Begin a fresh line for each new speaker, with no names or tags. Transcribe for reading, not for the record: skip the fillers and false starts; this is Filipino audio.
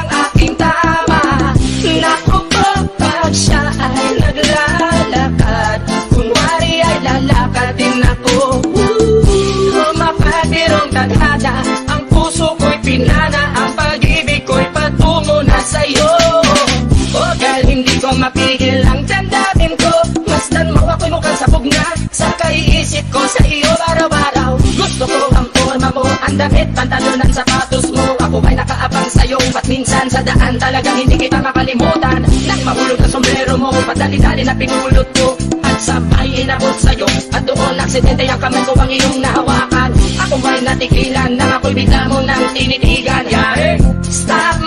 ang aking tama. Naku po, pag siya ay naglalakad, kunwari ay lalakad din ako. Mapabirong tadhana, ang puso ko'y pinana, ang pag-ibig ko'y patungo na sa'yo. O dahil hindi ko mapigil ang damdamin ko, masdan mo ako'y mukhang sabog na sa kaiisip ko sa iyo araw-araw. Gusto ko ang forma mo, ang damit, pantalon at sapatos mo. Ako ay nakaabang sa'yo, ba't minsan sa daan talagang hindi kita makalimutan. Nang mahulog na sombrero mo, padali-dali na pinulot ko, at sabay inabot sa'yo, at doon aksidente ang kamay ko ang iyong nahawakan. Ako ay natigilan, nang ako'y bigla mo nang tinitigan. Yari, stop